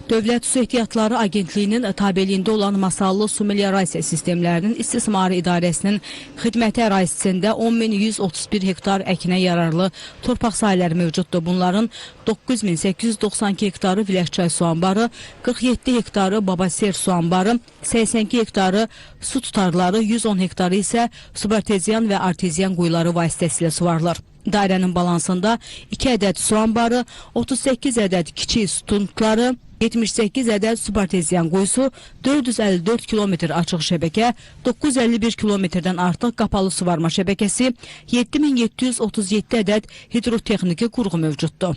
Dövlət Su Ehtiyatları Agentliyinin tabeliyində olan Masallı Su Meliorasiya Sistemlərinin İstismarı İdarəsinin xidməti ərazisində 10.131 hektar əkinə yararlı torpaq sahələri mövcuddur. Bunların 9.892 hektarı Viləkçay su anbarı, 47 hektarı Babaser su anbarı, 82 hektarı su tutarları, 110 hektarı isə subarteziyan və arteziyan quyuları vasitəsilə suvarılır. Dairənin balansında 2 ədəd su anbarı, 38 ədəd kiçik su tuntları, 78 ədəd subarteziyan quyusu, 454 kilometr açıq şəbəkə, 951 kilometrdən artıq qapalı suvarma şəbəkəsi, 7737 ədəd hidrotexniki qurğu mövcuddur.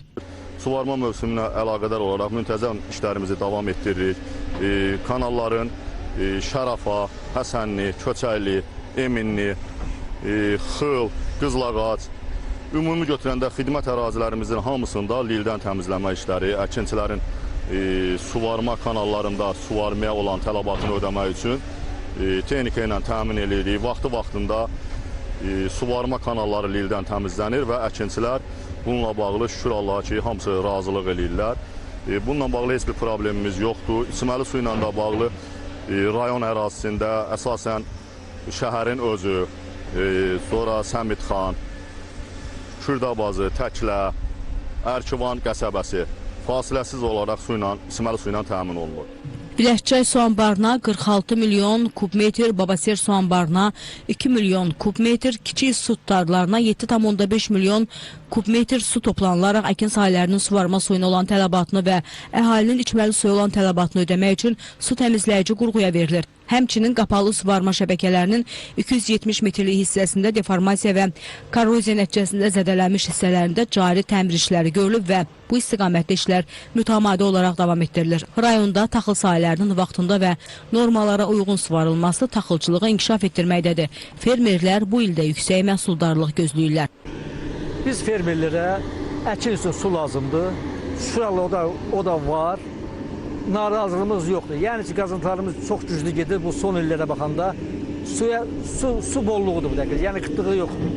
Suvarma mövsümünə əlaqədar olaraq müntəzəm işlərimizi davam etdiririk. Kanalların Şərafa, Həsənli, Köçəkli, Eminli, Xıl, Qızlağac, ümumi götürəndə xidmət ərazilərimizin hamısında lildən təmizləmə işləri, əkinçilərin suvarma kanallarında suvarmaya olan tələbatını ödəmək üçün texnika ilə təmin edirik. Vaxtı-vaxtında suvarma kanalları lildən təmizlənir və əkinçilər bununla bağlı şükür Allaha ki, hamısı razılıq edirlər. Bununla bağlı heç bir problemimiz yoxdur. İçməli su ilə də bağlı rayon ərazisində əsasən şəhərin özü, sonra Səmitxan, Kürdabazı, Təklə, Ərkivan qəsəbəsi fasiləsiz olaraq içməli su ilə təmin olunur. Viləkçay su anbarına 46 milyon kubmetr, Babaser su anbarına 2 milyon kubmetr, kiçik su tutarlarına 7,5 milyon kubmetr su toplanılaraq əkin sahələrinin suvarma suyuna olan tələbatını və əhalinin içməli suya olan tələbatını ödəmək üçün su təmizləyici qurğuya verilir. Həmçinin qapalı suvarma şəbəkələrinin 270 metrlik hissəsində deformasiya və korroziya nəticəsində zədələnmiş hissələrində cari təmir işləri görülüb və bu istiqamətdə işlər mütəmadi olaraq davam etdirilir. Rayonda taxıl sahələrinin vaxtında və normalara uyğun suvarılması taxılçılığı inkişaf etdirməkdədir. Fermerlər bu ildə yüksək məhsuldarlıq gözləyirlər. Biz fermerlərə əkin üçün su lazımdır. Şuralı o da var. Narazılığımız yoxdur. Yəni ki, qazıntılarımız çox güclü gedir bu son illərə baxanda. Su bolluğudur bu dəqiqə. Yəni qıtlığı yoxdur.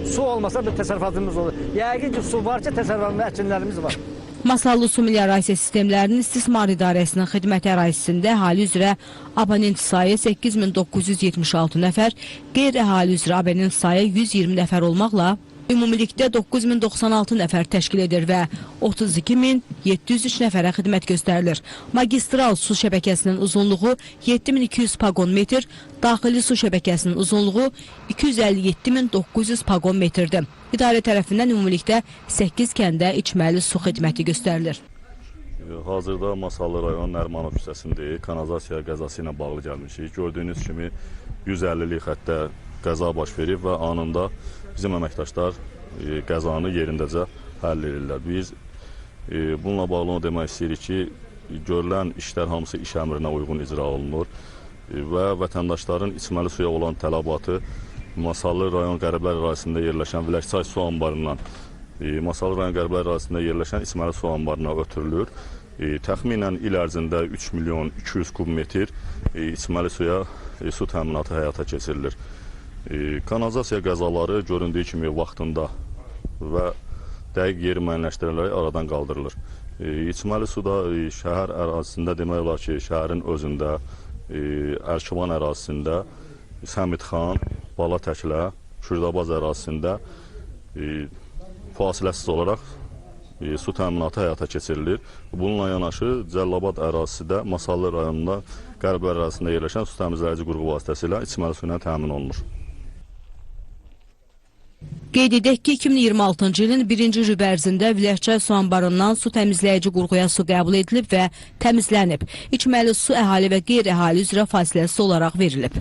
Su olmasa bir təsərrüfatımız olur. Yəqin ki, su var ki, təsərrüfatlı əkinlərimiz var. Masallı Su Meliorasiya Sistemlərinin İstismar İdarəsinin xidməti ərazisində əhali üzrə abonent sayı 8976 nəfər, qeyri-əhali üzrə abonent sayı 120 nəfər olmaqla ümumilikdə 9096 nəfər təşkil edir və 32703 nəfərə xidmət göstərilir. Magistral su şəbəkəsinin uzunluğu 7200 pagon metr, daxili su şəbəkəsinin uzunluğu 257900 pagon metrdir. İdarə tərəfindən ümumilikdə 8 kəndə içməli su xidməti göstərilir. Hazırda Masallı rayon Nərmanov küçəsində kanalizasiya qəzası ilə bağlı gəlmişik. Gördüyünüz kimi 150'lik xəttdə qəza baş verib və anında bizim əməkdaşlar qəzanı yerindəcə həll edirlər. Biz bununla bağlı onu demək istəyirik ki, görülən işlər hamısı iş əmrinə uyğun icra olunur və vətəndaşların içməli suya olan tələbatı Masallı rayon Qərblər ərazisində yerləşən Viləkçay su anbarından Masallı rayon Qərblər ərazisində yerləşən içməli su anbarına ötürülür. Təxminən il ərzində 3 milyon 200 kubmetr içməli suya su təminatı həyata keçirilir. Kanalizasiya qəzaları göründüyü kimi vaxtında və dəqiq yeri müəyyənləşdirilərək aradan qaldırılır. İçməli suda şəhər ərazisində demək olar ki, şəhərin özündə, Ərkivan ərazisində, Səmitxan, Bala Təklə, Kürdabaz ərazisində fasiləsiz olaraq su təminatı həyata keçirilir. Bununla yanaşı Cəllabad ərazisidə Masallı rayonunda Qərblər ərazisində yerləşən su təmizləyici qurğu vasitəsilə içməli su ilə təmin olunur. Qeyd edək ki, 2026-cı ilin 1-ci rübə ərzində Viləkçay su anbarından su təmizləyici qurğuya su qəbul edilib və təmizlənib. İçməli su əhali və qeyri-əhali üzrə fasiləsiz olaraq verilib.